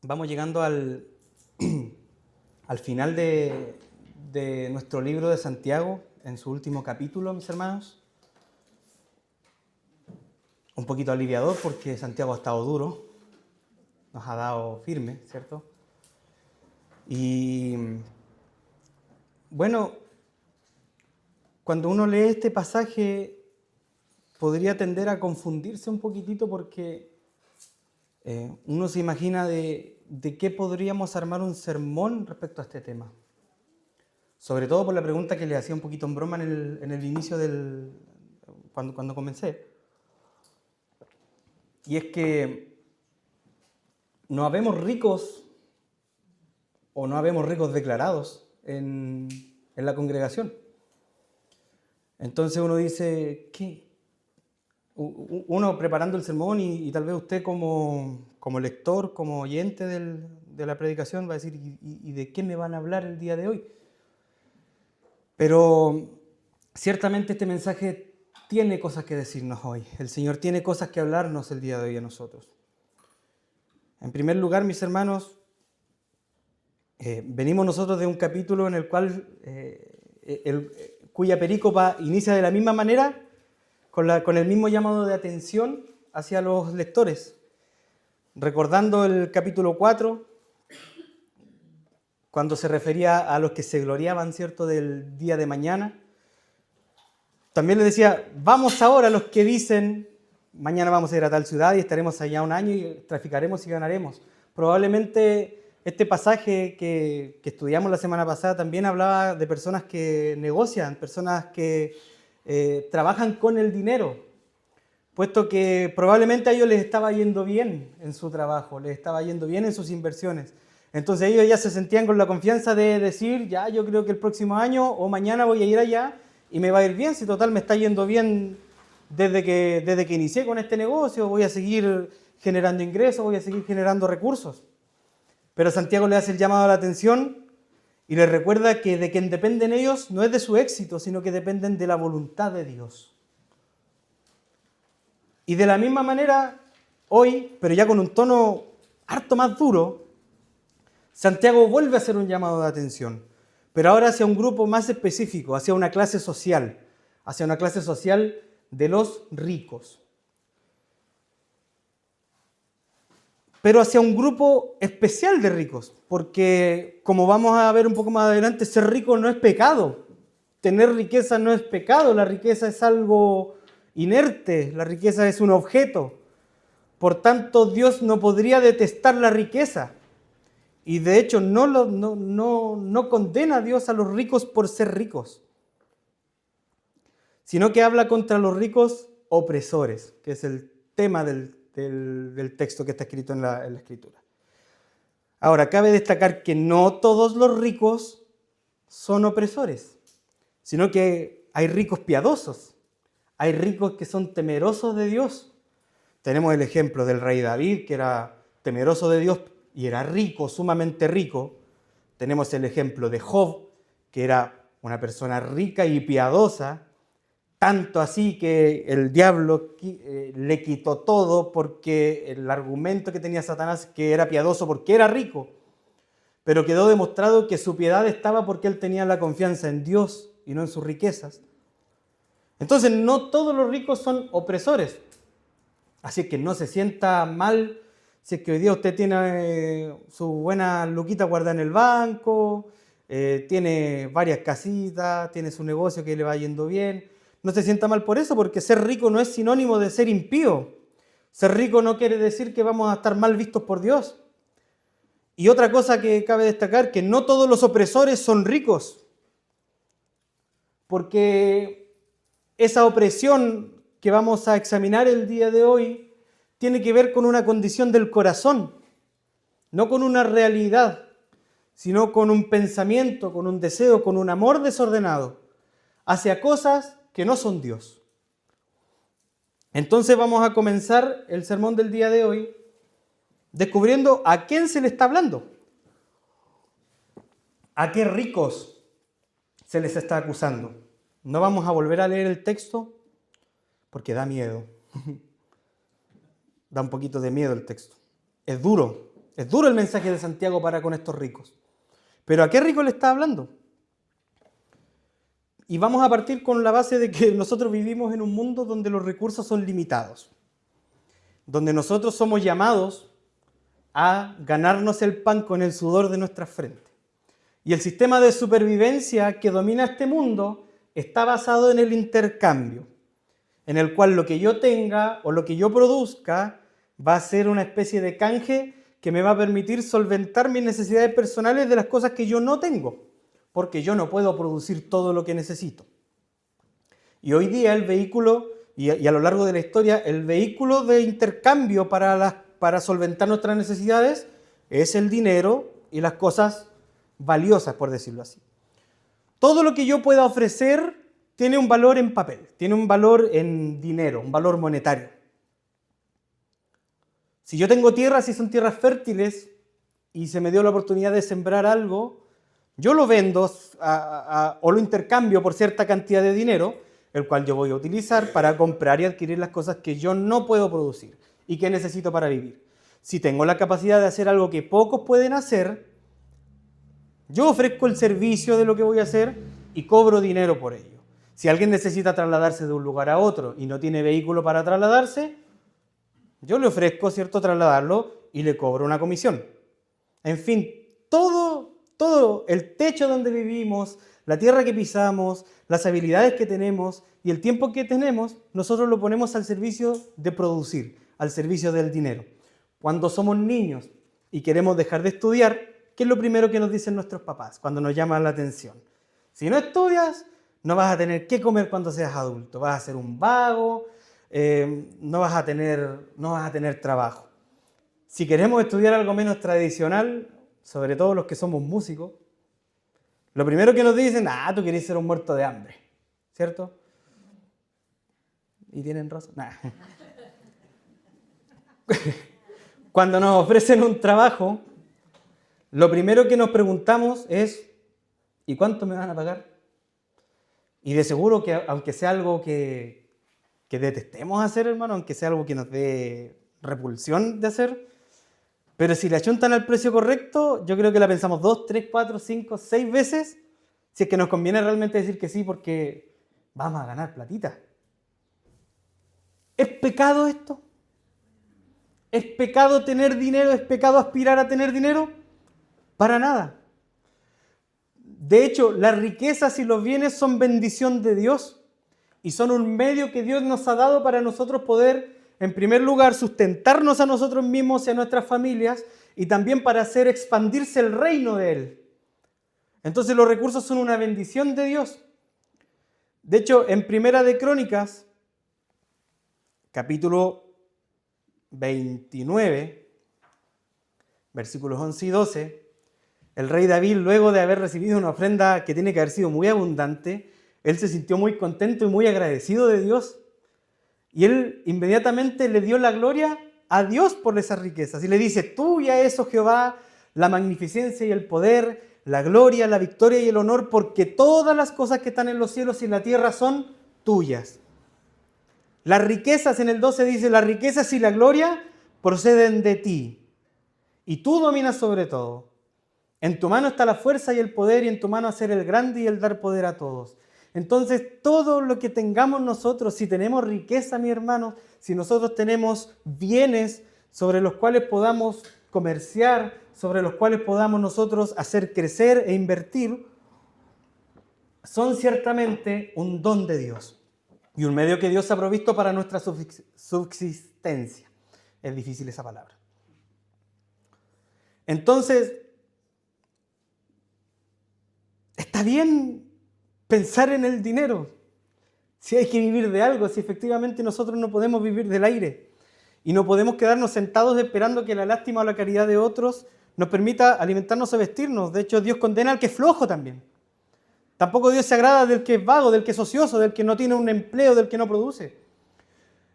Vamos llegando al final de nuestro libro de Santiago, en su último capítulo, mis hermanos. Un poquito aliviador porque Santiago ha estado duro, nos ha dado firme, ¿cierto? Y bueno, cuando uno lee este pasaje podría tender a confundirse un poquitito porque uno se imagina de qué podríamos armar un sermón respecto a este tema. Sobre todo por la pregunta que le hacía un poquito en broma en el inicio cuando comencé. Y es que no habemos ricos o no habemos ricos declarados en la congregación. Entonces uno dice, ¿qué? Uno preparando el sermón y tal vez usted como lector, como oyente de la predicación va a decir, ¿y de qué me van a hablar el día de hoy? Pero ciertamente este mensaje tiene cosas que decirnos hoy. El Señor tiene cosas que hablarnos el día de hoy a nosotros. En primer lugar, mis hermanos, venimos nosotros de un capítulo en el cual cuya perícopa inicia de la misma manera, con el mismo llamado de atención hacia los lectores. Recordando el capítulo 4, cuando se refería a los que se gloriaban, ¿cierto?, del día de mañana. También les decía, vamos ahora los que dicen, mañana vamos a ir a tal ciudad y estaremos allá un año y traficaremos y ganaremos. Probablemente este pasaje que estudiamos la semana pasada también hablaba de personas que negocian, personas que trabajan con el dinero, puesto que probablemente a ellos les estaba yendo bien en su trabajo, les estaba yendo bien en sus inversiones. Entonces ellos ya se sentían con la confianza de decir, ya yo creo que el próximo año o mañana voy a ir allá y me va a ir bien, si total me está yendo bien desde que inicié con este negocio, voy a seguir generando ingresos, voy a seguir generando recursos. Pero Santiago le hace el llamado a la atención y les recuerda que de quien dependen ellos no es de su éxito, sino que dependen de la voluntad de Dios. Y de la misma manera, hoy, pero ya con un tono harto más duro, Santiago vuelve a hacer un llamado de atención, pero ahora hacia un grupo más específico, hacia una clase social de los ricos. Pero hacia un grupo especial de ricos, porque como vamos a ver un poco más adelante, ser rico no es pecado, tener riqueza no es pecado, la riqueza es algo inerte, la riqueza es un objeto. Por tanto, Dios no podría detestar la riqueza. Y de hecho no condena a Dios a los ricos por ser ricos, sino que habla contra los ricos opresores, que es el tema del texto que está escrito en la Escritura. Ahora, cabe destacar que no todos los ricos son opresores, sino que hay ricos piadosos, hay ricos que son temerosos de Dios. Tenemos el ejemplo del rey David, que era temeroso de Dios y era rico, sumamente rico. Tenemos el ejemplo de Job, que era una persona rica y piadosa, tanto así que el diablo le quitó todo porque el argumento que tenía Satanás, que era piadoso porque era rico, pero quedó demostrado que su piedad estaba porque él tenía la confianza en Dios y no en sus riquezas. Entonces, no todos los ricos son opresores. Así que no se sienta mal si es que hoy día usted tiene su buena luquita guardada en el banco, tiene varias casitas, tiene su negocio que le va yendo bien. No se sienta mal por eso, porque ser rico no es sinónimo de ser impío. Ser rico no quiere decir que vamos a estar mal vistos por Dios. Y otra cosa que cabe destacar, que no todos los opresores son ricos, porque esa opresión que vamos a examinar el día de hoy tiene que ver con una condición del corazón, no con una realidad, sino con un pensamiento, con un deseo, con un amor desordenado hacia cosas que no son Dios. Entonces vamos a comenzar el sermón del día de hoy descubriendo a quién se le está hablando, a qué ricos se les está acusando. No vamos a volver a leer el texto porque da miedo. Da un poquito de miedo el texto. Es duro. Es duro el mensaje de Santiago para con estos ricos. Pero ¿a qué rico le está hablando? Y vamos a partir con la base de que nosotros vivimos en un mundo donde los recursos son limitados, donde nosotros somos llamados a ganarnos el pan con el sudor de nuestras frentes. Y el sistema de supervivencia que domina este mundo está basado en el intercambio, en el cual lo que yo tenga o lo que yo produzca va a ser una especie de canje que me va a permitir solventar mis necesidades personales de las cosas que yo no tengo, porque yo no puedo producir todo lo que necesito. Y hoy día el vehículo, y a lo largo de la historia, el vehículo de intercambio para solventar nuestras necesidades es el dinero y las cosas valiosas, por decirlo así. Todo lo que yo pueda ofrecer tiene un valor en papel, tiene un valor en dinero, un valor monetario. Si yo tengo tierras y son tierras fértiles y se me dio la oportunidad de sembrar algo, yo lo vendo o lo intercambio por cierta cantidad de dinero, el cual yo voy a utilizar para comprar y adquirir las cosas que yo no puedo producir y que necesito para vivir. Si tengo la capacidad de hacer algo que pocos pueden hacer, yo ofrezco el servicio de lo que voy a hacer y cobro dinero por ello. Si alguien necesita trasladarse de un lugar a otro y no tiene vehículo para trasladarse, yo le ofrezco, ¿cierto?, trasladarlo y le cobro una comisión. En fin, todo el techo donde vivimos, la tierra que pisamos, las habilidades que tenemos y el tiempo que tenemos, nosotros lo ponemos al servicio de producir, al servicio del dinero. Cuando somos niños y queremos dejar de estudiar, ¿qué es lo primero que nos dicen nuestros papás cuando nos llaman la atención? Si no estudias, no vas a tener qué comer cuando seas adulto, vas a ser un vago, no vas a tener trabajo. Si queremos estudiar algo menos tradicional, sobre todo los que somos músicos, lo primero que nos dicen, tú querés ser un muerto de hambre, ¿cierto? Y tienen razón. Nah. Cuando nos ofrecen un trabajo, lo primero que nos preguntamos es, ¿y cuánto me van a pagar? Y de seguro que aunque sea algo que detestemos hacer, hermano, aunque sea algo que nos dé repulsión de hacer, pero si le achuntan al precio correcto, yo creo que la pensamos 2, 3, 4, 5, 6 veces, si es que nos conviene realmente decir que sí, porque vamos a ganar platita. ¿Es pecado esto? ¿Es pecado tener dinero? ¿Es pecado aspirar a tener dinero? Para nada. De hecho, las riquezas y los bienes son bendición de Dios y son un medio que Dios nos ha dado para nosotros poder, en primer lugar, sustentarnos a nosotros mismos y a nuestras familias y también para hacer expandirse el reino de Él. Entonces los recursos son una bendición de Dios. De hecho, en Primera de Crónicas, capítulo 29, versículos 11 y 12, el rey David, luego de haber recibido una ofrenda que tiene que haber sido muy abundante, él se sintió muy contento y muy agradecido de Dios. Y él inmediatamente le dio la gloria a Dios por esas riquezas. Y le dice, tuya es, oh Jehová, la magnificencia y el poder, la gloria, la victoria y el honor, porque todas las cosas que están en los cielos y en la tierra son tuyas. Las riquezas, en el 12 dice, las riquezas y la gloria proceden de ti. Y tú dominas sobre todo. En tu mano está la fuerza y el poder, y en tu mano hacer el grande y el dar poder a todos. Entonces, todo lo que tengamos nosotros, si tenemos riqueza, mi hermano, si nosotros tenemos bienes sobre los cuales podamos comerciar, sobre los cuales podamos nosotros hacer crecer e invertir, son ciertamente un don de Dios y un medio que Dios ha provisto para nuestra subsistencia. Es difícil esa palabra. Entonces, está bien pensar en el dinero, si hay que vivir de algo, si efectivamente nosotros no podemos vivir del aire y no podemos quedarnos sentados esperando que la lástima o la caridad de otros nos permita alimentarnos o vestirnos. De hecho, Dios condena al que es flojo también. Tampoco Dios se agrada del que es vago, del que es ocioso, del que no tiene un empleo, del que no produce.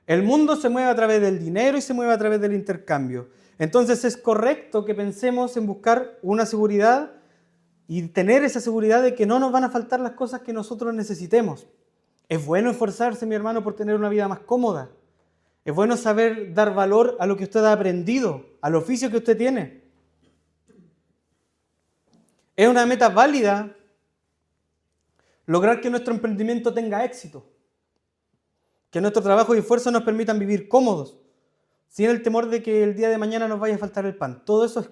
El mundo se mueve a través del dinero y se mueve a través del intercambio. Entonces es correcto que pensemos en buscar una seguridad y tener esa seguridad de que no nos van a faltar las cosas que nosotros necesitemos. Es bueno esforzarse, mi hermano, por tener una vida más cómoda. Es bueno saber dar valor a lo que usted ha aprendido, al oficio que usted tiene. Es una meta válida lograr que nuestro emprendimiento tenga éxito, que nuestro trabajo y esfuerzo nos permitan vivir cómodos, sin el temor de que el día de mañana nos vaya a faltar el pan. Todo eso es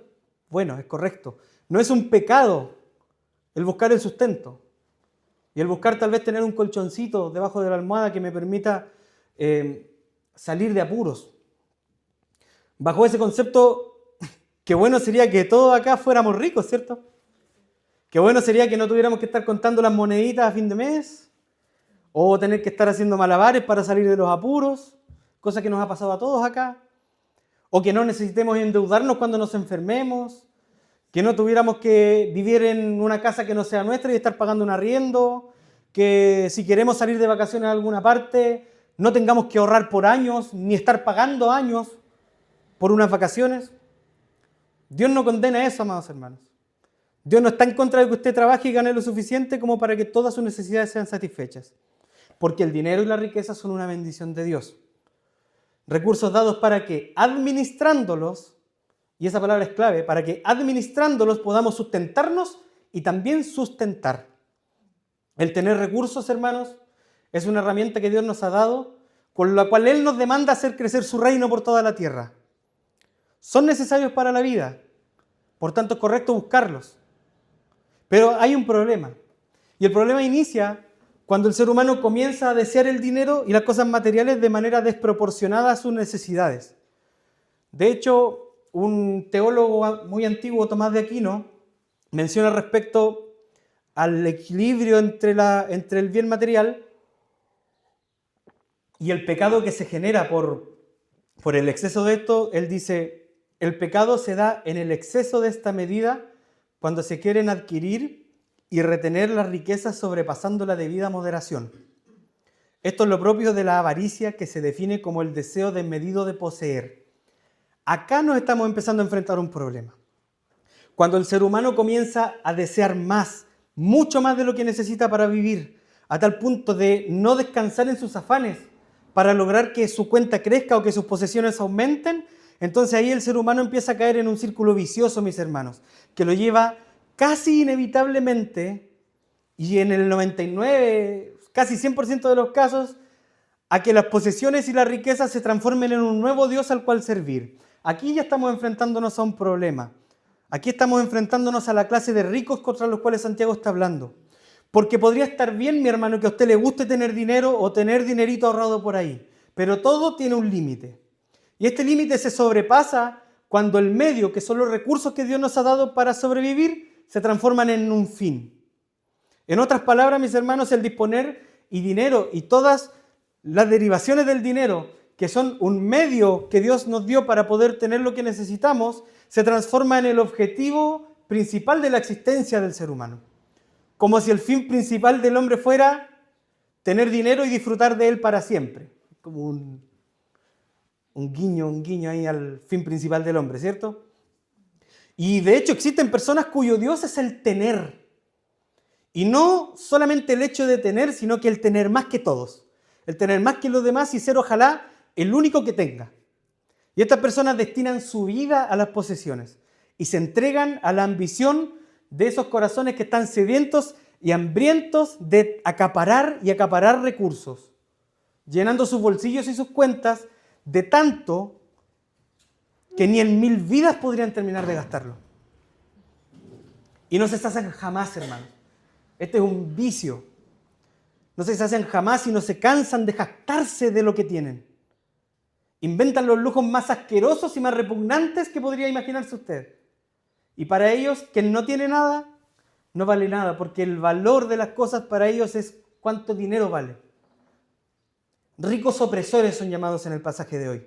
bueno, es correcto. No es un pecado el buscar el sustento y el buscar tal vez tener un colchoncito debajo de la almohada que me permita salir de apuros. Bajo ese concepto, qué bueno sería que todos acá fuéramos ricos, ¿cierto? Qué bueno sería que no tuviéramos que estar contando las moneditas a fin de mes o tener que estar haciendo malabares para salir de los apuros, cosa que nos ha pasado a todos acá. O que no necesitemos endeudarnos cuando nos enfermemos, que no tuviéramos que vivir en una casa que no sea nuestra y estar pagando un arriendo, que si queremos salir de vacaciones a alguna parte, no tengamos que ahorrar por años, ni estar pagando años por unas vacaciones. Dios no condena eso, amados hermanos. Dios no está en contra de que usted trabaje y gane lo suficiente como para que todas sus necesidades sean satisfechas, porque el dinero y la riqueza son una bendición de Dios. Recursos dados para que administrándolos, y esa palabra es clave, para que administrándolos podamos sustentarnos y también sustentar. El tener recursos, hermanos, es una herramienta que Dios nos ha dado, con la cual Él nos demanda hacer crecer su reino por toda la tierra. Son necesarios para la vida, por tanto es correcto buscarlos. Pero hay un problema, y el problema inicia cuando el ser humano comienza a desear el dinero y las cosas materiales de manera desproporcionada a sus necesidades. De hecho, un teólogo muy antiguo, Tomás de Aquino, menciona respecto al equilibrio entre el bien material y el pecado que se genera por el exceso de esto. Él dice, el pecado se da en el exceso de esta medida cuando se quieren adquirir y retener las riquezas sobrepasando la debida moderación. Esto es lo propio de la avaricia, que se define como el deseo desmedido de poseer. Acá nos estamos empezando a enfrentar un problema. Cuando el ser humano comienza a desear más, mucho más de lo que necesita para vivir, a tal punto de no descansar en sus afanes para lograr que su cuenta crezca o que sus posesiones aumenten, entonces ahí el ser humano empieza a caer en un círculo vicioso, mis hermanos, que lo lleva casi inevitablemente, y en el 99, casi 100% de los casos, a que las posesiones y las riquezas se transformen en un nuevo Dios al cual servir. Aquí ya estamos enfrentándonos a un problema. Aquí estamos enfrentándonos a la clase de ricos contra los cuales Santiago está hablando. Porque podría estar bien, mi hermano, que a usted le guste tener dinero o tener dinerito ahorrado por ahí, pero todo tiene un límite. Y este límite se sobrepasa cuando el medio, que son los recursos que Dios nos ha dado para sobrevivir, se transforman en un fin. En otras palabras, mis hermanos, el disponer y dinero y todas las derivaciones del dinero, que son un medio que Dios nos dio para poder tener lo que necesitamos, se transforma en el objetivo principal de la existencia del ser humano. Como si el fin principal del hombre fuera tener dinero y disfrutar de él para siempre. Como un guiño ahí al fin principal del hombre, ¿cierto? Y de hecho existen personas cuyo Dios es el tener. Y no solamente el hecho de tener, sino que el tener más que todos. El tener más que los demás y ser ojalá el único que tenga. Y estas personas destinan su vida a las posesiones y se entregan a la ambición de esos corazones que están sedientos y hambrientos de acaparar y acaparar recursos, llenando sus bolsillos y sus cuentas de tanto que ni en 1000 vidas podrían terminar de gastarlo. Y no se sacian jamás, hermano. Este es un vicio. No se sacian jamás y no se cansan de jactarse de lo que tienen. Inventan los lujos más asquerosos y más repugnantes que podría imaginarse usted. Y para ellos, quien no tiene nada, no vale nada, porque el valor de las cosas para ellos es cuánto dinero vale. Ricos opresores son llamados en el pasaje de hoy.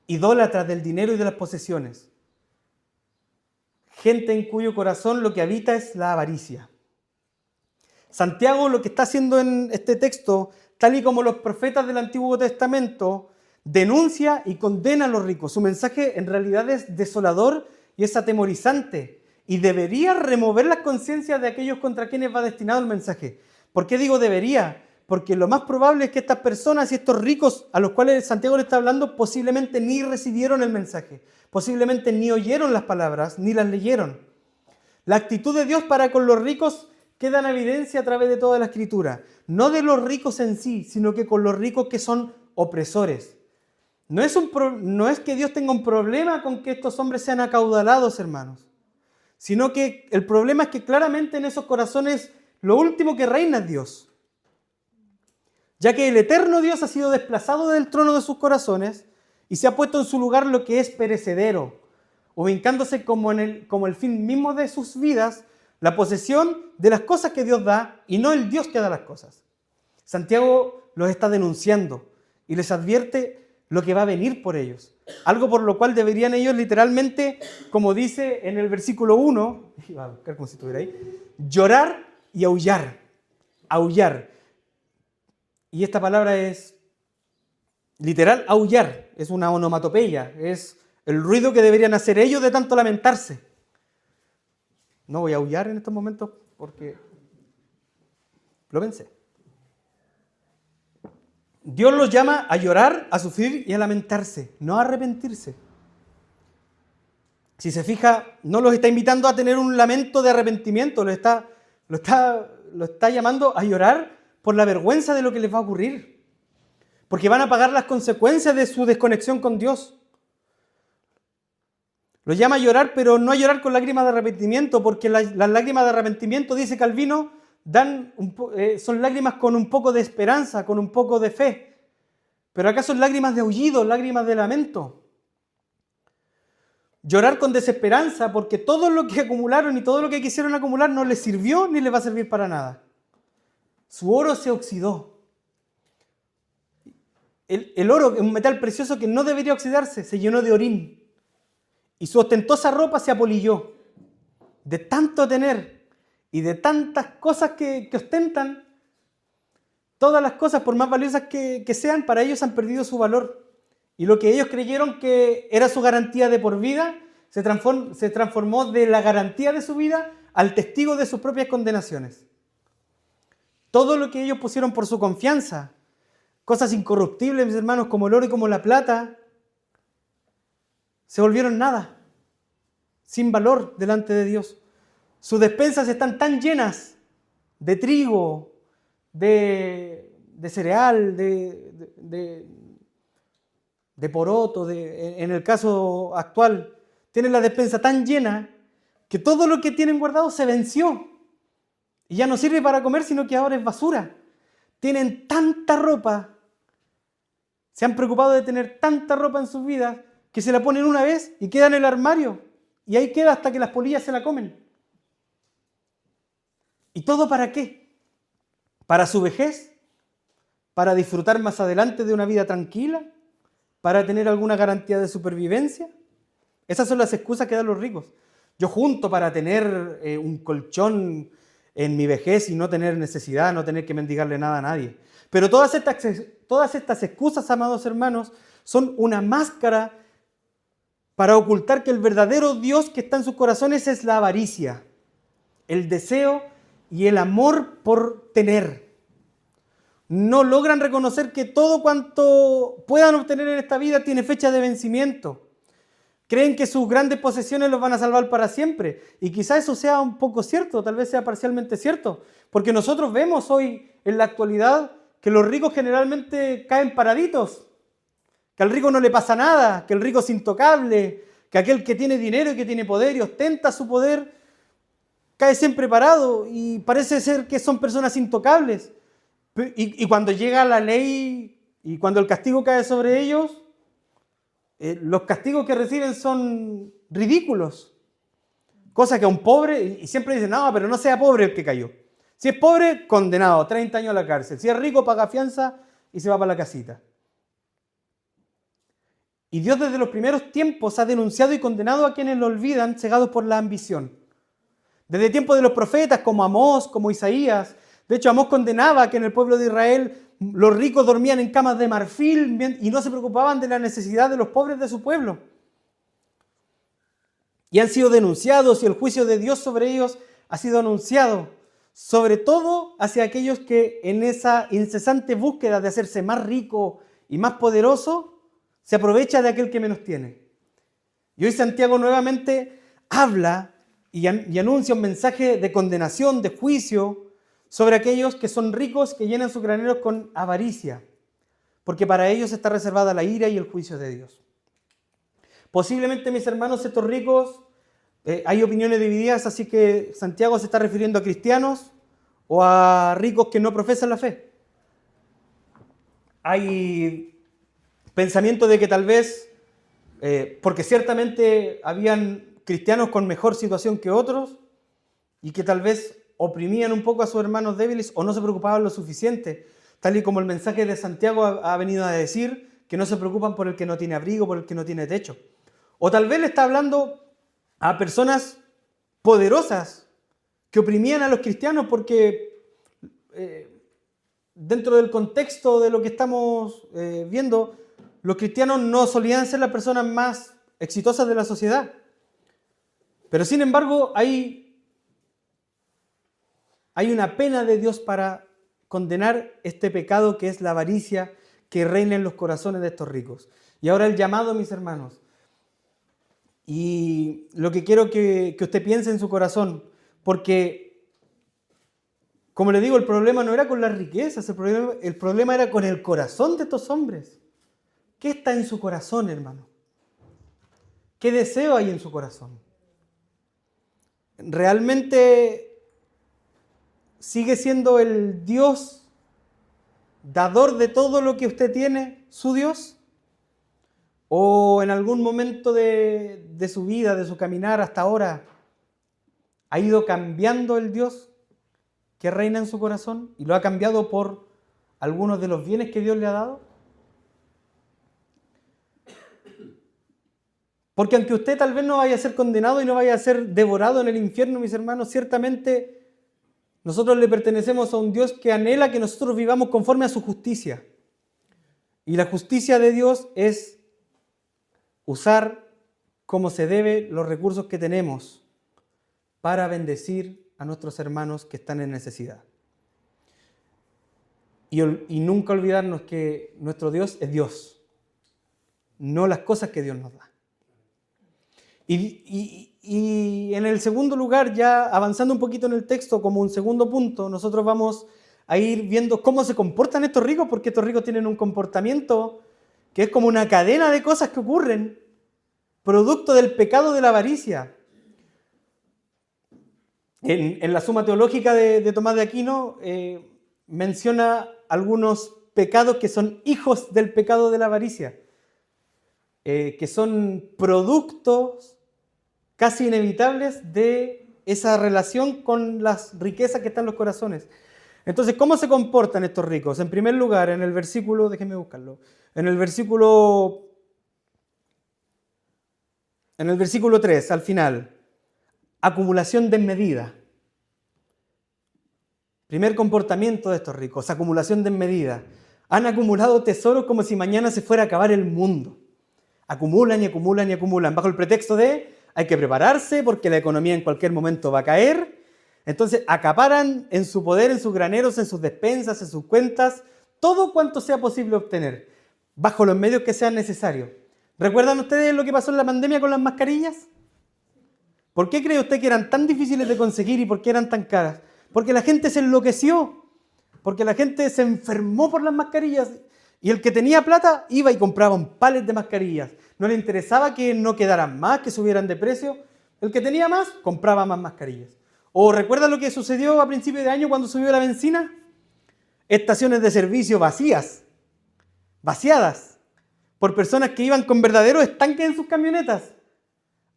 Idólatras del dinero y de las posesiones. Gente en cuyo corazón lo que habita es la avaricia. Santiago lo que está haciendo en este texto, tal y como los profetas del Antiguo Testamento, denuncia y condena a los ricos. Su mensaje en realidad es desolador y es atemorizante y debería remover las conciencias de aquellos contra quienes va destinado el mensaje. ¿Por qué digo debería? Porque lo más probable es que estas personas y estos ricos a los cuales Santiago le está hablando posiblemente ni recibieron el mensaje, posiblemente ni oyeron las palabras, ni las leyeron. La actitud de Dios para con los ricos queda en evidencia a través de toda la Escritura. No de los ricos en sí, sino que con los ricos que son opresores. No es que Dios tenga un problema con que estos hombres sean acaudalados, hermanos, sino que el problema es que claramente en esos corazones lo último que reina es Dios. Ya que el eterno Dios ha sido desplazado del trono de sus corazones y se ha puesto en su lugar lo que es perecedero, ubicándose como el fin mismo de sus vidas, la posesión de las cosas que Dios da y no el Dios que da las cosas. Santiago los está denunciando y les advierte lo que va a venir por ellos. Algo por lo cual deberían ellos literalmente, como dice en el versículo 1, iba a buscar como si estuviera ahí, llorar y aullar. Aullar. Y esta palabra es literal aullar, es una onomatopeya, es el ruido que deberían hacer ellos de tanto lamentarse. No voy a aullar en estos momentos porque lo pensé. Dios los llama a llorar, a sufrir y a lamentarse, no a arrepentirse. Si se fija, no los está invitando a tener un lamento de arrepentimiento, lo está llamando a llorar por la vergüenza de lo que les va a ocurrir. Porque van a pagar las consecuencias de su desconexión con Dios. Los llama a llorar, pero no a llorar con lágrimas de arrepentimiento, porque las lágrimas de arrepentimiento, dice Calvino, son lágrimas con un poco de esperanza, con un poco de fe. Pero acá son lágrimas de aullido, lágrimas de lamento. Llorar con desesperanza, porque todo lo que acumularon y todo lo que quisieron acumular no les sirvió ni les va a servir para nada. Su oro se oxidó. El oro es un metal precioso que no debería oxidarse, se llenó de orín. Y su ostentosa ropa se apolilló. De tanto tener y de tantas cosas que ostentan, todas las cosas, por más valiosas que sean, para ellos han perdido su valor. Y lo que ellos creyeron que era su garantía de por vida, se transformó de la garantía de su vida al testigo de sus propias condenaciones. Todo lo que ellos pusieron por su confianza, cosas incorruptibles, mis hermanos, como el oro y como la plata, se volvieron nada, sin valor delante de Dios. Sus despensas están tan llenas de trigo, de cereal, de poroto, en el caso actual, tienen la despensa tan llena que todo lo que tienen guardado se venció y ya no sirve para comer, sino que ahora es basura. Tienen tanta ropa, se han preocupado de tener tanta ropa en sus vidas que se la ponen una vez y queda en el armario y ahí queda hasta que las polillas se la comen. ¿Y todo para qué? ¿Para su vejez? ¿Para disfrutar más adelante de una vida tranquila? ¿Para tener alguna garantía de supervivencia? Esas son las excusas que dan los ricos. Yo junto para tener un colchón en mi vejez y no tener necesidad, no tener que mendigarle nada a nadie. Pero todas estas excusas, amados hermanos, son una máscara para ocultar que el verdadero Dios que está en sus corazones es la avaricia, el deseo y el amor por tener. No logran reconocer que todo cuanto puedan obtener en esta vida tiene fecha de vencimiento. Creen que sus grandes posesiones los van a salvar para siempre. Y quizá eso sea un poco cierto, tal vez sea parcialmente cierto. Porque nosotros vemos hoy en la actualidad que los ricos generalmente caen paraditos. Que al rico no le pasa nada, que el rico es intocable, que aquel que tiene dinero y que tiene poder y ostenta su poder cae siempre parado y parece ser que son personas intocables. Y cuando llega la ley y cuando el castigo cae sobre ellos, los castigos que reciben son ridículos. Cosa que a un pobre, y siempre dicen, no, pero no sea pobre el que cayó. Si es pobre, condenado, 30 años a la cárcel. Si es rico, paga fianza y se va para la casita. Y Dios desde los primeros tiempos ha denunciado y condenado a quienes lo olvidan, cegados por la ambición. Desde el tiempo de los profetas como Amós, como Isaías. De hecho, Amós condenaba que en el pueblo de Israel los ricos dormían en camas de marfil y no se preocupaban de la necesidad de los pobres de su pueblo. Y han sido denunciados y el juicio de Dios sobre ellos ha sido anunciado, sobre todo hacia aquellos que en esa incesante búsqueda de hacerse más rico y más poderoso, se aprovecha de aquel que menos tiene. Y hoy Santiago nuevamente habla y anuncia un mensaje de condenación, de juicio sobre aquellos que son ricos, que llenan sus graneros con avaricia, porque para ellos está reservada la ira y el juicio de Dios. Posiblemente, mis hermanos, estos ricos, hay opiniones divididas, así que Santiago se está refiriendo a cristianos o a ricos que no profesan la fe. Hay pensamiento de que tal vez, porque ciertamente habían cristianos con mejor situación que otros y que tal vez oprimían un poco a sus hermanos débiles o no se preocupaban lo suficiente, tal y como el mensaje de Santiago ha venido a decir, que no se preocupan por el que no tiene abrigo, por el que no tiene techo. O tal vez le está hablando a personas poderosas que oprimían a los cristianos porque dentro del contexto de lo que estamos viendo, los cristianos no solían ser las personas más exitosas de la sociedad. Pero sin embargo, hay una pena de Dios para condenar este pecado que es la avaricia que reina en los corazones de estos ricos. Y ahora el llamado, mis hermanos. Y lo que quiero que usted piense en su corazón, porque, como le digo, el problema no era con las riquezas, el problema era con el corazón de estos hombres. ¿Qué está en su corazón, hermano? ¿Qué deseo hay en su corazón? ¿Realmente sigue siendo el Dios dador de todo lo que usted tiene, su Dios? ¿O en algún momento de su vida, de su caminar hasta ahora, ha ido cambiando el Dios que reina en su corazón y lo ha cambiado por algunos de los bienes que Dios le ha dado? Porque aunque usted tal vez no vaya a ser condenado y no vaya a ser devorado en el infierno, mis hermanos, ciertamente nosotros le pertenecemos a un Dios que anhela que nosotros vivamos conforme a su justicia. Y la justicia de Dios es usar como se debe los recursos que tenemos para bendecir a nuestros hermanos que están en necesidad. Y nunca olvidarnos que nuestro Dios es Dios, no las cosas que Dios nos da. Y en el segundo lugar, ya avanzando un poquito en el texto, como un segundo punto, nosotros vamos a ir viendo cómo se comportan estos ricos, porque estos ricos tienen un comportamiento que es como una cadena de cosas que ocurren, producto del pecado de la avaricia. En la Suma Teológica de Tomás de Aquino menciona algunos pecados que son hijos del pecado de la avaricia, que son productos casi inevitables de esa relación con las riquezas que están en los corazones. Entonces, ¿cómo se comportan estos ricos? En primer lugar, en el versículo, déjenme buscarlo, en el versículo 3, al final, acumulación desmedida. Primer comportamiento de estos ricos, acumulación desmedida. Han acumulado tesoros como si mañana se fuera a acabar el mundo. Acumulan y acumulan y acumulan, bajo el pretexto de hay que prepararse porque la economía en cualquier momento va a caer. Entonces acaparan en su poder, en sus graneros, en sus despensas, en sus cuentas, todo cuanto sea posible obtener, bajo los medios que sean necesarios. ¿Recuerdan ustedes lo que pasó en la pandemia con las mascarillas? ¿Por qué cree usted que eran tan difíciles de conseguir y por qué eran tan caras? Porque la gente se enloqueció, porque la gente se enfermó por las mascarillas y el que tenía plata iba y compraba un palet de mascarillas. No le interesaba que no quedaran más, que subieran de precio. El que tenía más, compraba más mascarillas. ¿O recuerdan lo que sucedió a principios de año cuando subió la benzina? Estaciones de servicio vaciadas, por personas que iban con verdaderos estanques en sus camionetas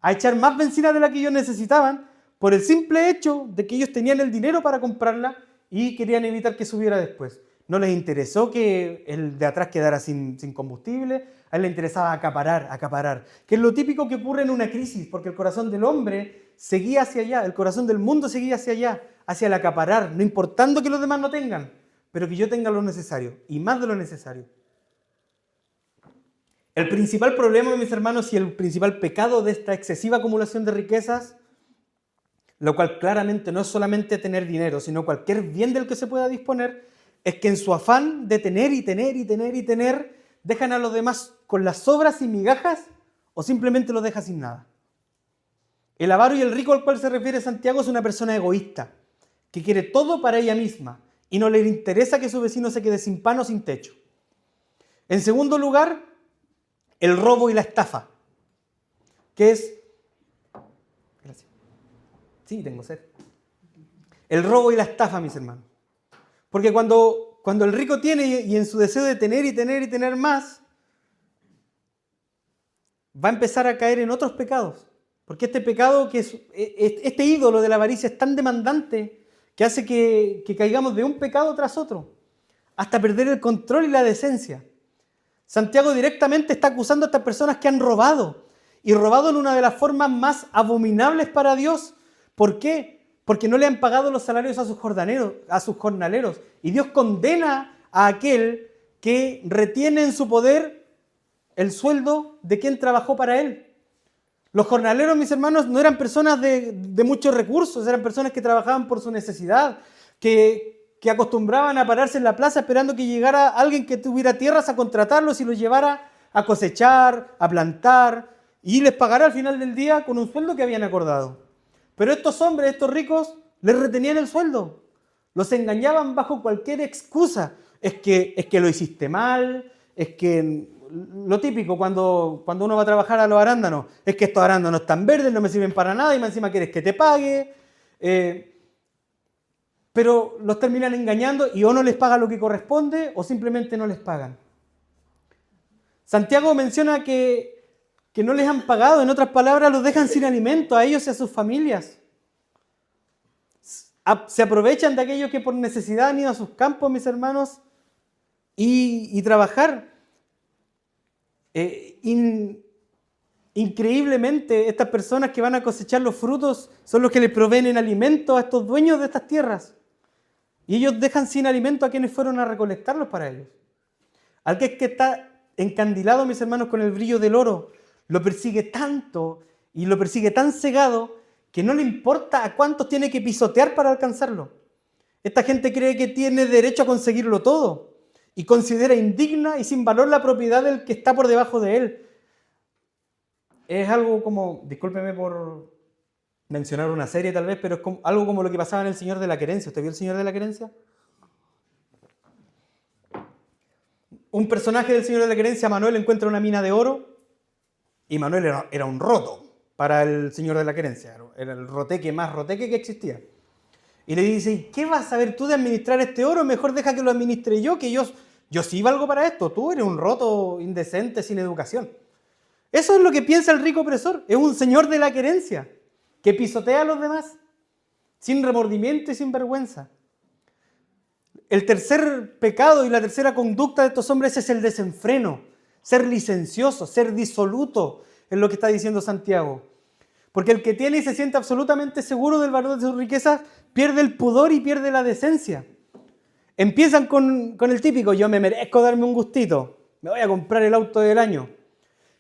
a echar más benzina de la que ellos necesitaban por el simple hecho de que ellos tenían el dinero para comprarla y querían evitar que subiera después. No les interesó que el de atrás quedara sin combustible, a él le interesaba acaparar, que es lo típico que ocurre en una crisis, porque el corazón del hombre seguía hacia allá, el corazón del mundo seguía hacia allá, hacia el acaparar, no importando que los demás no tengan, pero que yo tenga lo necesario, y más de lo necesario. El principal problema, mis hermanos, y el principal pecado de esta excesiva acumulación de riquezas, lo cual claramente no es solamente tener dinero, sino cualquier bien del que se pueda disponer, es que en su afán de tener y tener y tener y tener, dejan a los demás con las sobras y migajas o simplemente los dejan sin nada. El avaro y el rico al cual se refiere Santiago es una persona egoísta, que quiere todo para ella misma y no le interesa que su vecino se quede sin pan o sin techo. En segundo lugar, el robo y la estafa, que es... Gracias. Sí, tengo sed. El robo y la estafa, mis hermanos. Porque cuando el rico tiene y en su deseo de tener y tener y tener más, va a empezar a caer en otros pecados. Porque este pecado, este ídolo de la avaricia es tan demandante que hace que caigamos de un pecado tras otro, hasta perder el control y la decencia. Santiago directamente está acusando a estas personas que han robado, y robado en una de las formas más abominables para Dios. ¿Por qué? Porque no le han pagado los salarios a sus jornaleros, y Dios condena a aquel que retiene en su poder el sueldo de quien trabajó para él. Los jornaleros, mis hermanos, no eran personas de muchos recursos, eran personas que trabajaban por su necesidad, que acostumbraban a pararse en la plaza esperando que llegara alguien que tuviera tierras a contratarlos y los llevara a cosechar, a plantar, y les pagara al final del día con un sueldo que habían acordado. Pero estos hombres, estos ricos, les retenían el sueldo, los engañaban bajo cualquier excusa. Es que lo hiciste mal, es que... Lo típico cuando uno va a trabajar a los arándanos, es que estos arándanos están verdes, no me sirven para nada y más encima quieres que te pague. Pero los terminan engañando y o no les pagan lo que corresponde o simplemente no les pagan. Santiago menciona que no les han pagado, en otras palabras, los dejan sin alimento a ellos y a sus familias. Se aprovechan de aquellos que por necesidad han ido a sus campos, mis hermanos, y trabajar. Increíblemente, estas personas que van a cosechar los frutos son los que les proveen en alimento a estos dueños de estas tierras. Y ellos dejan sin alimento a quienes fueron a recolectarlos para ellos. Al que está encandilado, mis hermanos, con el brillo del oro, lo persigue tanto y lo persigue tan cegado que no le importa a cuántos tiene que pisotear para alcanzarlo. Esta gente cree que tiene derecho a conseguirlo todo y considera indigna y sin valor la propiedad del que está por debajo de él. Es algo como, discúlpeme por mencionar una serie tal vez, pero es algo como lo que pasaba en El Señor de la Querencia. ¿Usted vio El Señor de la Querencia? Un personaje del Señor de la Querencia, Manuel, encuentra una mina de oro y Manuel era un roto para el Señor de la Querencia. Era el roteque más roteque que existía. Y le dice, ¿qué vas a saber tú de administrar este oro? Mejor deja que lo administre yo, que yo sí valgo para esto. Tú eres un roto indecente sin educación. Eso es lo que piensa el rico opresor. Es un señor de la querencia que pisotea a los demás sin remordimiento y sin vergüenza. El tercer pecado y la tercera conducta de estos hombres es el desenfreno, ser licencioso, ser disoluto, es lo que está diciendo Santiago. Porque el que tiene y se siente absolutamente seguro del valor de sus riquezas pierde el pudor y pierde la decencia. Empiezan con el típico, yo me merezco darme un gustito, me voy a comprar el auto del año.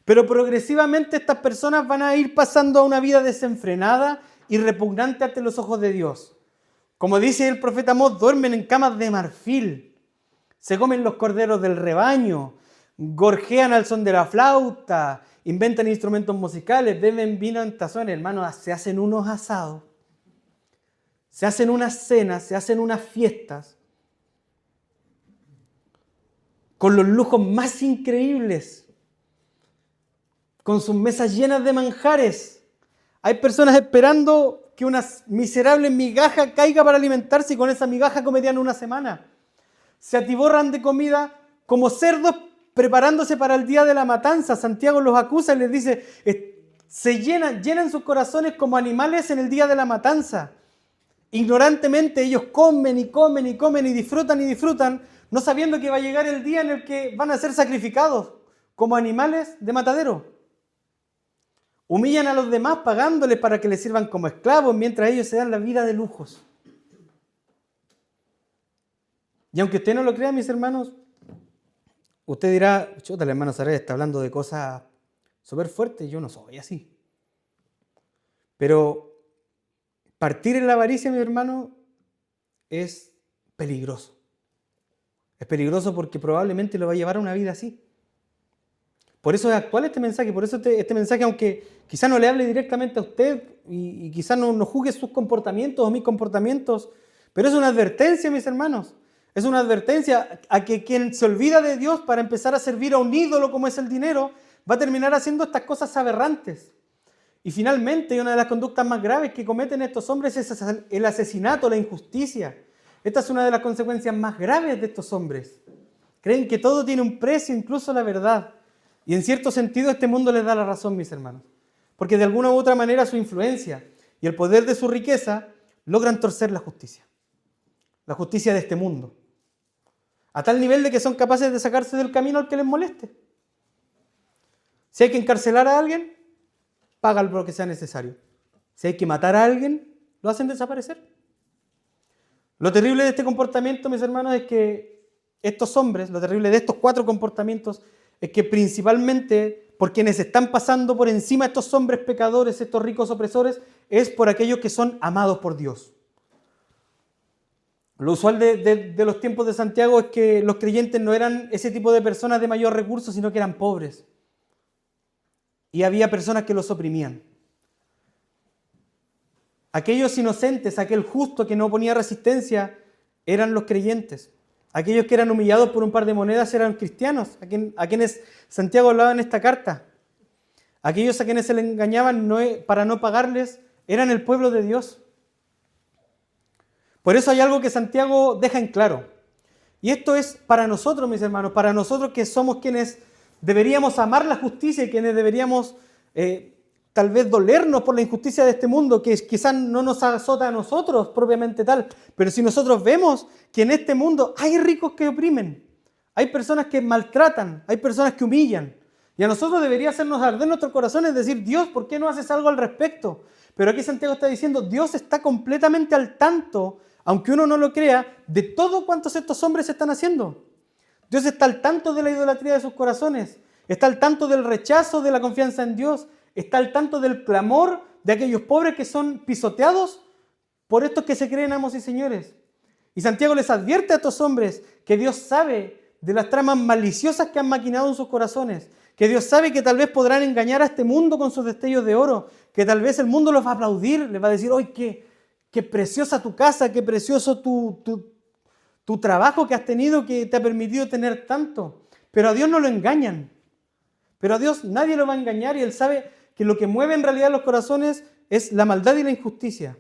Pero progresivamente estas personas van a ir pasando a una vida desenfrenada y repugnante ante los ojos de Dios. Como dice el profeta Amós, duermen en camas de marfil, se comen los corderos del rebaño, gorjean al son de la flauta, inventan instrumentos musicales, beben vino en tazones. Hermanos, se hacen unos asados, se hacen unas cenas, se hacen unas fiestas con los lujos más increíbles, con sus mesas llenas de manjares. Hay personas esperando que una miserable migaja caiga para alimentarse y con esa migaja comerían una semana. Se atiborran de comida como cerdos preparándose para el día de la matanza. Santiago los acusa y les dice, llenan sus corazones como animales en el día de la matanza. Ignorantemente ellos comen y comen y comen y disfrutan, no sabiendo que va a llegar el día en el que van a ser sacrificados como animales de matadero. Humillan a los demás pagándoles para que les sirvan como esclavos mientras ellos se dan la vida de lujos. Y aunque usted no lo crea, mis hermanos, usted dirá, chuta, el hermano Sarel está hablando de cosas súper fuertes, yo no soy así. Pero partir en la avaricia, mi hermano, es peligroso. Es peligroso porque probablemente lo va a llevar a una vida así. Por eso es actual este mensaje, por eso este mensaje, aunque quizás no le hable directamente a usted y quizás no juzgue sus comportamientos o mis comportamientos, pero es una advertencia, mis hermanos. Es una advertencia a que quien se olvida de Dios para empezar a servir a un ídolo como es el dinero, va a terminar haciendo estas cosas aberrantes. Y finalmente, una de las conductas más graves que cometen estos hombres es el asesinato, la injusticia. Esta es una de las consecuencias más graves de estos hombres. Creen que todo tiene un precio, incluso la verdad. Y en cierto sentido este mundo les da la razón, mis hermanos. Porque de alguna u otra manera su influencia y el poder de su riqueza logran torcer la justicia. La justicia de este mundo. A tal nivel de que son capaces de sacarse del camino al que les moleste. Si hay que encarcelar a alguien, pagan lo que sea necesario. Si hay que matar a alguien, lo hacen desaparecer. Lo terrible de este comportamiento, mis hermanos, es que estos hombres, lo terrible de estos 4 comportamientos, es que principalmente por quienes están pasando por encima estos hombres pecadores, estos ricos opresores, es por aquellos que son amados por Dios. Lo usual de los tiempos de Santiago es que los creyentes no eran ese tipo de personas de mayor recurso, sino que eran pobres. Y había personas que los oprimían. Aquellos inocentes, aquel justo que no ponía resistencia, eran los creyentes. Aquellos que eran humillados por un par de monedas eran cristianos, a quienes Santiago hablaba en esta carta. Aquellos a quienes se les engañaban para no pagarles eran el pueblo de Dios. Por eso hay algo que Santiago deja en claro. Y esto es para nosotros, mis hermanos, para nosotros que somos quienes deberíamos amar la justicia y quienes deberíamos tal vez dolernos por la injusticia de este mundo, que quizás no nos azota a nosotros propiamente tal, pero si nosotros vemos que en este mundo hay ricos que oprimen, hay personas que maltratan, hay personas que humillan, y a nosotros debería hacernos arder nuestros corazones, decir, Dios, ¿por qué no haces algo al respecto? Pero aquí Santiago está diciendo, Dios está completamente al tanto, aunque uno no lo crea, de todo cuantos estos hombres están haciendo. Dios está al tanto de la idolatría de sus corazones, está al tanto del rechazo de la confianza en Dios, está al tanto del clamor de aquellos pobres que son pisoteados por estos que se creen amos y señores. Y Santiago les advierte a estos hombres que Dios sabe de las tramas maliciosas que han maquinado en sus corazones, que Dios sabe que tal vez podrán engañar a este mundo con sus destellos de oro, que tal vez el mundo los va a aplaudir, les va a decir, ¡ay, qué preciosa tu casa, qué precioso tu trabajo que has tenido que te ha permitido tener tanto! Pero a Dios no lo engañan. Pero a Dios nadie lo va a engañar y Él sabe que lo que mueve en realidad los corazones es la maldad y la injusticia.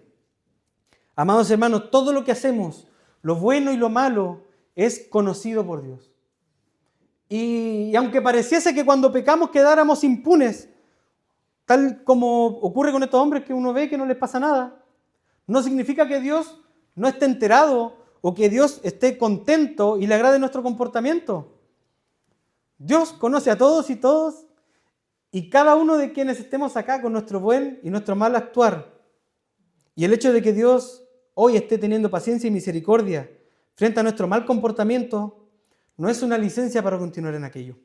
Amados hermanos, todo lo que hacemos, lo bueno y lo malo, es conocido por Dios. Y aunque pareciese que cuando pecamos quedáramos impunes, tal como ocurre con estos hombres que uno ve que no les pasa nada, no significa que Dios no esté enterado o que Dios esté contento y le agrade nuestro comportamiento. Dios conoce a todos y cada uno de quienes estemos acá con nuestro buen y nuestro mal actuar. Y el hecho de que Dios hoy esté teniendo paciencia y misericordia frente a nuestro mal comportamiento no es una licencia para continuar en aquello.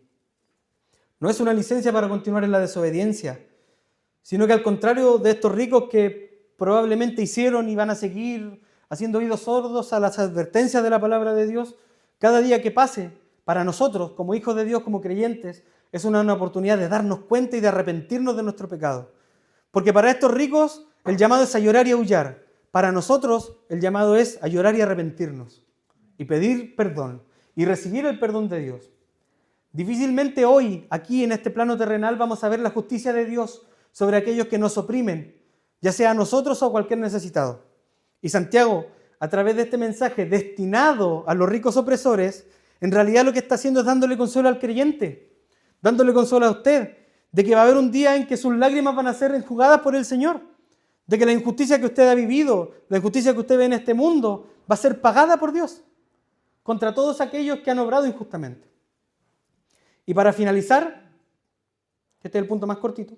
No es una licencia para continuar en la desobediencia, sino que al contrario de estos ricos que probablemente hicieron y van a seguir haciendo oídos sordos a las advertencias de la palabra de Dios, cada día que pase, para nosotros, como hijos de Dios, como creyentes, es una oportunidad de darnos cuenta y de arrepentirnos de nuestro pecado. Porque para estos ricos el llamado es a llorar y a aullar. Para nosotros el llamado es a llorar y arrepentirnos. Y pedir perdón. Y recibir el perdón de Dios. Difícilmente hoy, aquí en este plano terrenal, vamos a ver la justicia de Dios sobre aquellos que nos oprimen, ya sea a nosotros o a cualquier necesitado. Y Santiago, a través de este mensaje destinado a los ricos opresores, en realidad lo que está haciendo es dándole consuelo al creyente, dándole consuelo a usted, de que va a haber un día en que sus lágrimas van a ser enjugadas por el Señor, de que la injusticia que usted ha vivido, la injusticia que usted ve en este mundo, va a ser pagada por Dios contra todos aquellos que han obrado injustamente. Y para finalizar, este es el punto más cortito,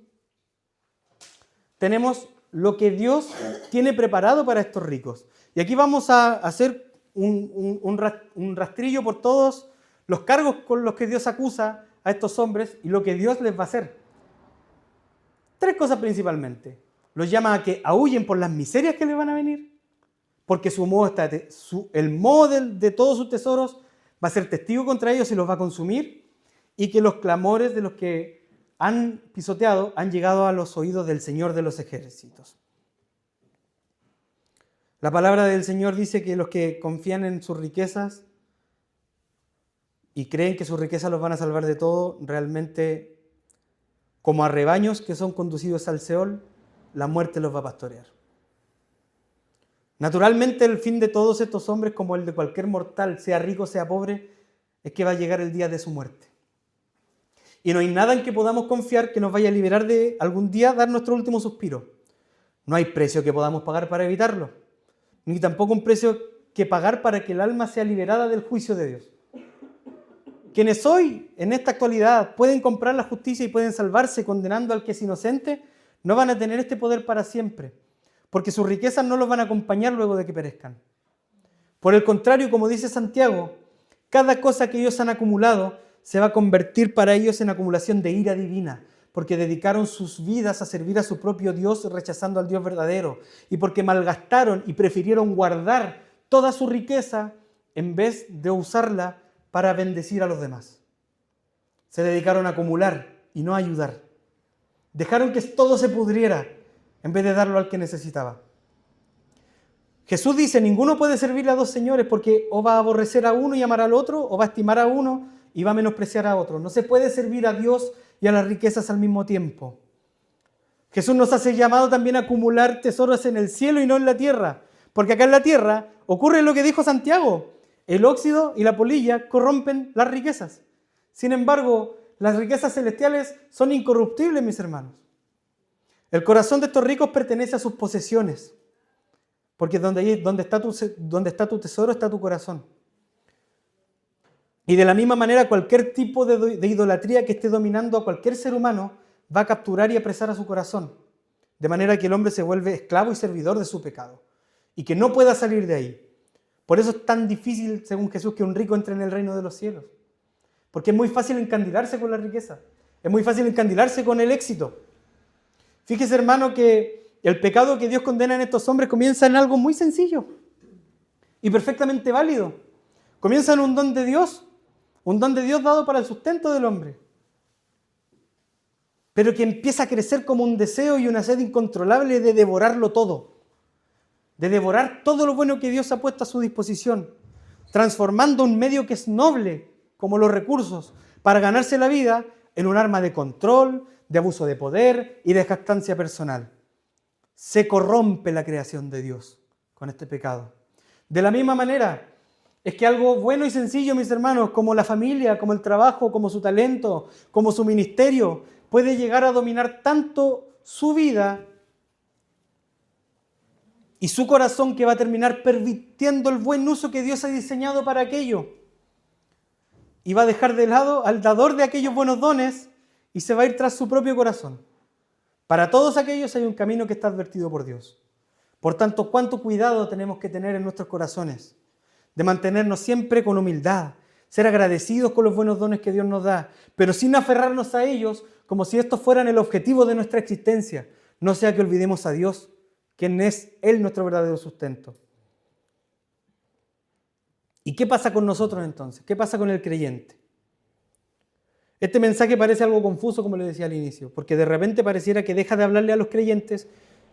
tenemos lo que Dios tiene preparado para estos ricos. Y aquí vamos a hacer un rastrillo por todos los cargos con los que Dios acusa a estos hombres y lo que Dios les va a hacer. 3 cosas principalmente. Los llama a que aúllen por las miserias que les van a venir, porque el modo de todos sus tesoros va a ser testigo contra ellos y los va a consumir, y que los clamores de los que han pisoteado han llegado a los oídos del Señor de los ejércitos. La palabra del Señor dice que los que confían en sus riquezas y creen que sus riquezas los van a salvar de todo, realmente, como a rebaños que son conducidos al Seol, la muerte los va a pastorear. Naturalmente, el fin de todos estos hombres, como el de cualquier mortal, sea rico, sea pobre, es que va a llegar el día de su muerte. Y no hay nada en que podamos confiar que nos vaya a liberar de algún día dar nuestro último suspiro. No hay precio que podamos pagar para evitarlo, ni tampoco un precio que pagar para que el alma sea liberada del juicio de Dios. Quienes hoy, en esta actualidad, pueden comprar la justicia y pueden salvarse condenando al que es inocente, no van a tener este poder para siempre, porque sus riquezas no los van a acompañar luego de que perezcan. Por el contrario, como dice Santiago, cada cosa que ellos han acumulado se va a convertir para ellos en acumulación de ira divina, porque dedicaron sus vidas a servir a su propio Dios rechazando al Dios verdadero, y porque malgastaron y prefirieron guardar toda su riqueza en vez de usarla para bendecir a los demás. Se dedicaron a acumular y no a ayudar. Dejaron que todo se pudriera en vez de darlo al que necesitaba. Jesús dice, ninguno puede servirle a dos señores porque o va a aborrecer a uno y amar al otro, o va a estimar a uno y va a menospreciar a otro. No se puede servir a Dios y a las riquezas al mismo tiempo. Jesús nos hace llamado también a acumular tesoros en el cielo y no en la tierra, porque acá en la tierra ocurre lo que dijo Santiago, el óxido y la polilla corrompen las riquezas. Sin embargo, las riquezas celestiales son incorruptibles, mis hermanos. El corazón de estos ricos pertenece a sus posesiones, porque donde está tu tesoro está tu corazón. Y de la misma manera, cualquier tipo de idolatría que esté dominando a cualquier ser humano va a capturar y apresar a su corazón, de manera que el hombre se vuelve esclavo y servidor de su pecado, y que no pueda salir de ahí. Por eso es tan difícil, según Jesús, que un rico entre en el reino de los cielos. Porque es muy fácil encandilarse con la riqueza. Es muy fácil encandilarse con el éxito. Fíjese, hermano, que el pecado que Dios condena en estos hombres comienza en algo muy sencillo y perfectamente válido. Comienza en un don de Dios dado para el sustento del hombre, pero que empieza a crecer como un deseo y una sed incontrolable de devorarlo todo, de devorar todo lo bueno que Dios ha puesto a su disposición, transformando un medio que es noble, como los recursos, para ganarse la vida, en un arma de control, de abuso de poder y de jactancia personal. Se corrompe la creación de Dios con este pecado. De la misma manera, es que algo bueno y sencillo, mis hermanos, como la familia, como el trabajo, como su talento, como su ministerio, puede llegar a dominar tanto su vida y su corazón que va a terminar pervirtiendo el buen uso que Dios ha diseñado para aquello. Y va a dejar de lado al dador de aquellos buenos dones y se va a ir tras su propio corazón. Para todos aquellos hay un camino que está advertido por Dios. Por tanto, cuánto cuidado tenemos que tener en nuestros corazones de mantenernos siempre con humildad, ser agradecidos con los buenos dones que Dios nos da, pero sin aferrarnos a ellos como si estos fueran el objetivo de nuestra existencia. No sea que olvidemos a Dios, quien es Él nuestro verdadero sustento. ¿Y qué pasa con nosotros entonces? ¿Qué pasa con el creyente? Este mensaje parece algo confuso, como le decía al inicio, porque de repente pareciera que deja de hablarle a los creyentes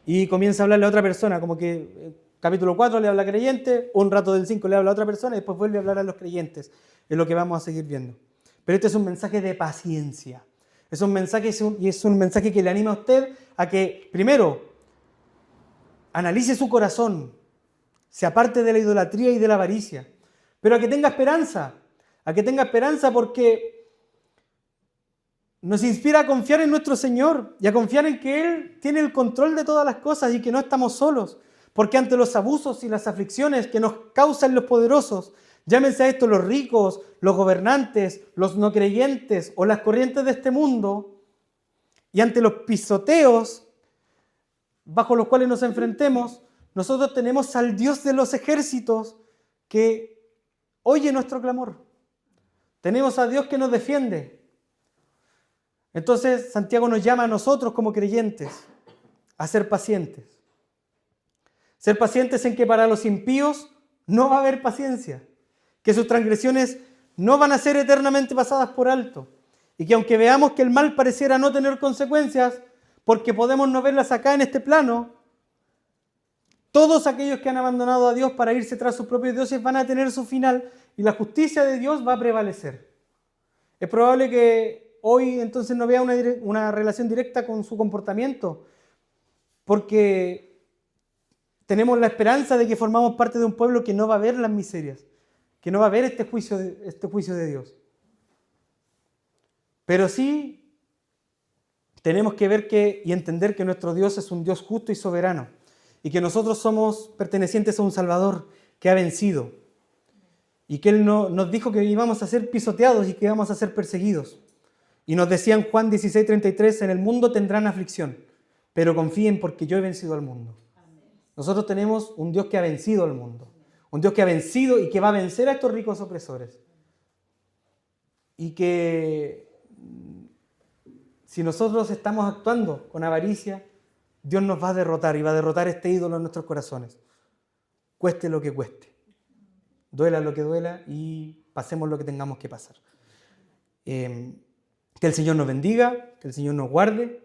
y comienza a hablarle a otra persona, como que capítulo 4 le habla a creyente, un rato del 5 le habla a otra persona y después vuelve a hablar a los creyentes. Es lo que vamos a seguir viendo. Pero este es un mensaje de paciencia. Es un mensaje que le anima a usted a que, primero, analice su corazón, se aparte de la idolatría y de la avaricia, pero a que tenga esperanza porque nos inspira a confiar en nuestro Señor y a confiar en que Él tiene el control de todas las cosas y que no estamos solos, porque ante los abusos y las aflicciones que nos causan los poderosos, llámense a esto los ricos, los gobernantes, los no creyentes o las corrientes de este mundo, y ante los pisoteos bajo los cuales nos enfrentemos, nosotros tenemos al Dios de los ejércitos que oye nuestro clamor. Tenemos a Dios que nos defiende. Entonces, Santiago nos llama a nosotros como creyentes a ser pacientes. Ser pacientes en que para los impíos no va a haber paciencia, que sus transgresiones no van a ser eternamente pasadas por alto Y que aunque veamos que el mal pareciera no tener consecuencias, porque podemos no verlas acá en este plano, todos aquellos que han abandonado a Dios para irse tras sus propios dioses van a tener su final y la justicia de Dios va a prevalecer. Es probable que hoy entonces no vea una relación directa con su comportamiento, porque tenemos la esperanza de que formamos parte de un pueblo que no va a ver las miserias, que no va a ver este juicio de Dios. Pero sí tenemos que ver y entender que nuestro Dios es un Dios justo y soberano, y que nosotros somos pertenecientes a un Salvador que ha vencido, y que Él nos dijo que íbamos a ser pisoteados y que íbamos a ser perseguidos. Y nos decía en Juan 16:33, en el mundo tendrán aflicción, pero confíen porque yo he vencido al mundo. Nosotros tenemos un Dios que ha vencido al mundo, un Dios que ha vencido y que va a vencer a estos ricos opresores. Y que si nosotros estamos actuando con avaricia, Dios nos va a derrotar y va a derrotar este ídolo en nuestros corazones. Cueste lo que cueste, duela lo que duela y pasemos lo que tengamos que pasar. Que el Señor nos bendiga, que el Señor nos guarde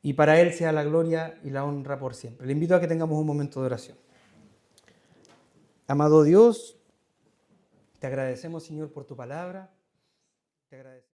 y para Él sea la gloria y la honra por siempre. Le invito a que tengamos un momento de oración. Amado Dios, te agradecemos, Señor, por tu palabra. Te agradecemos.